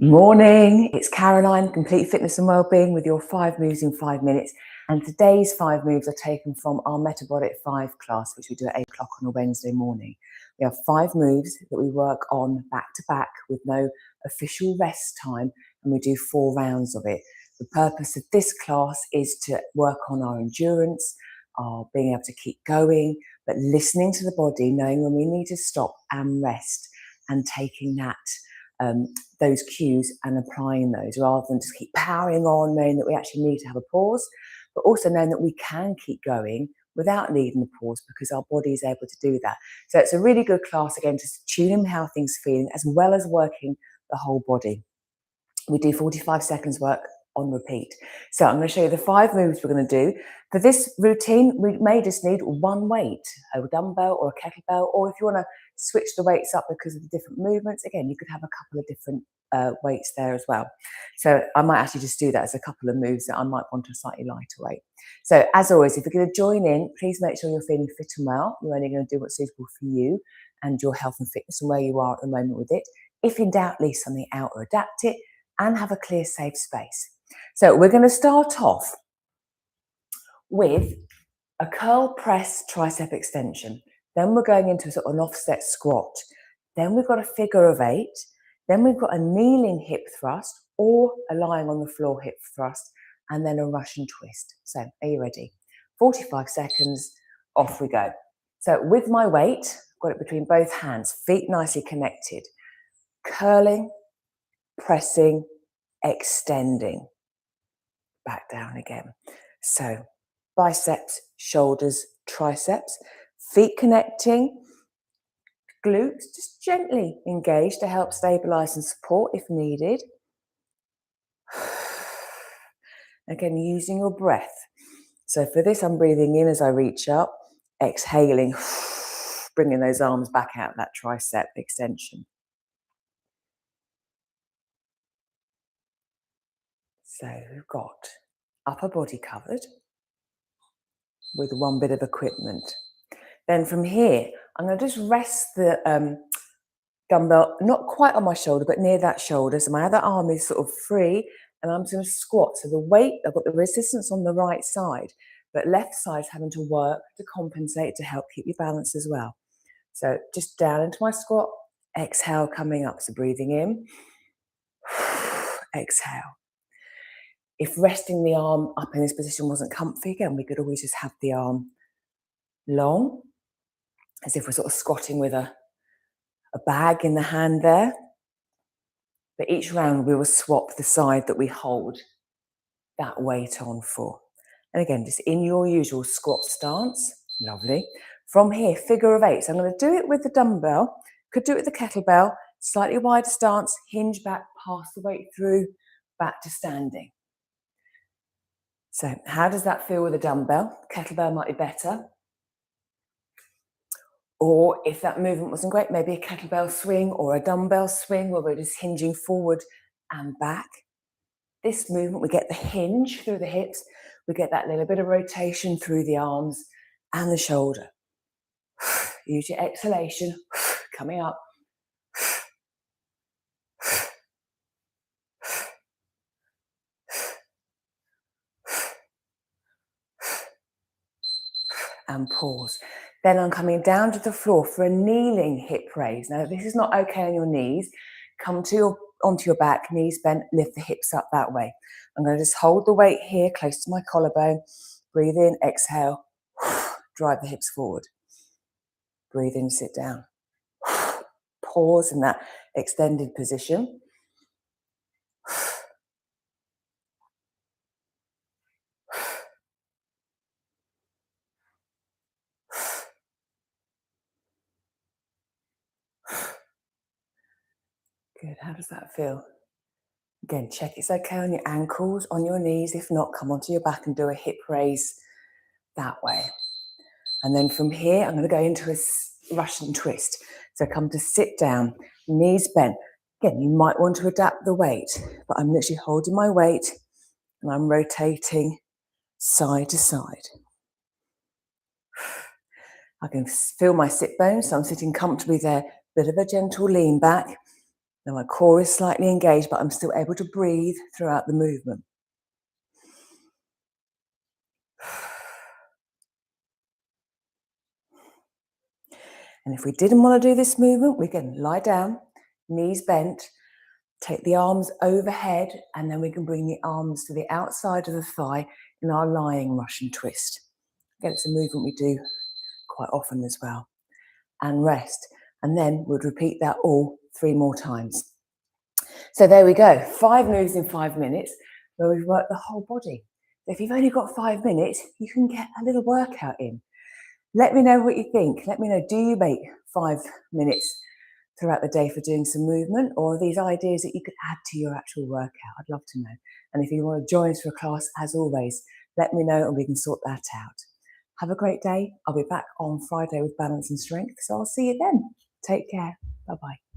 Morning, it's Caroline, Complete Fitness and Wellbeing with your 5 moves in 5 minutes. And today's 5 moves are taken from our Metabolic 5 class, which we do at 8 o'clock on a Wednesday morning. We have 5 moves that we work on back to back with no official rest time, and we do 4 rounds of it. The purpose of this class is to work on our endurance, our being able to keep going, but listening to the body, knowing when we need to stop and rest, and taking those cues and applying those rather than just keep powering on, knowing that we actually need to have a pause, but also knowing that we can keep going without needing a pause because our body is able to do that. So it's a really good class, again, to tune in how things are feeling as well as working the whole body. We do 45 seconds work on repeat. So I'm going to show you the 5 moves we're going to do. For this routine, we may just need one weight, a dumbbell or a kettlebell, or if you want to switch the weights up because of the different movements, again, you could have a couple of different weights there as well. So I might actually just do that as a couple of moves that I might want a slightly lighter weight. So as always, if you're going to join in, please make sure you're feeling fit and well. You're only going to do what's suitable for you and your health and fitness and where you are at the moment with it. If in doubt, leave something out or adapt it, and have a clear, safe space. So we're going to start off with a curl press tricep extension. Then we're going into sort of an offset squat. Then we've got a figure of 8. Then we've got a kneeling hip thrust or a lying on the floor hip thrust, and then a Russian twist. So are you ready? 45 seconds, off we go. So with my weight, got it between both hands, feet nicely connected, curling, pressing, extending, back down again. So biceps, shoulders, triceps, feet connecting, glutes just gently engaged to help stabilize and support if needed. Again, using your breath. So for this, I'm breathing in as I reach up, exhaling, bringing those arms back out, that tricep extension. So we've got upper body covered with one bit of equipment. Then from here, I'm going to just rest the dumbbell, not quite on my shoulder, but near that shoulder. So my other arm is sort of free, and I'm going to squat. So the weight, I've got the resistance on the right side, but left side's having to work to compensate to help keep you balanced as well. So just down into my squat, exhale, coming up. So breathing in, exhale. If resting the arm up in this position wasn't comfy, again, we could always just have the arm long, as if we're sort of squatting with a bag in the hand there. But each round we will swap the side that we hold that weight on for. And again, just in your usual squat stance. Lovely. From here, figure of 8. So I'm going to do it with the dumbbell, could do it with the kettlebell, slightly wider stance, hinge back, pass the weight through, back to standing. So how does that feel with a dumbbell? Kettlebell might be better. Or if that movement wasn't great, maybe a kettlebell swing or a dumbbell swing where we're just hinging forward and back. This movement, we get the hinge through the hips, we get that little bit of rotation through the arms and the shoulder. Use your exhalation, coming up. And pause. Then I'm coming down to the floor for a kneeling hip raise. Now, this is not okay on your knees. Come onto your back, knees bent, lift the hips up that way. I'm going to just hold the weight here close to my collarbone. Breathe in, exhale, drive the hips forward. Breathe in, sit down. Pause in that extended position. Good, how does that feel? Again, check it's okay on your ankles, on your knees. If not, come onto your back and do a hip raise that way. And then from here, I'm going to go into a Russian twist. So come to sit down, knees bent. Again, you might want to adapt the weight, but I'm literally holding my weight and I'm rotating side to side. I can feel my sit bones, so I'm sitting comfortably there. Bit of a gentle lean back. Now my core is slightly engaged, but I'm still able to breathe throughout the movement. And if we didn't want to do this movement, we can lie down, knees bent, take the arms overhead, and then we can bring the arms to the outside of the thigh in our lying Russian twist. Again, it's a movement we do quite often as well. And rest. And then we'll repeat that all 3 more times. So there we go, 5 moves in 5 minutes where we've worked the whole body. If you've only got 5 minutes, you can get a little workout in. Let me know what you think. Let me know, do you make 5 minutes throughout the day for doing some movement, or are these ideas that you could add to your actual workout? I'd love to know. And if you want to join us for a class, as always, let me know and we can sort that out. Have a great day. I'll be back on Friday with Balance and Strength, so I'll see you then. Take care. Bye-bye.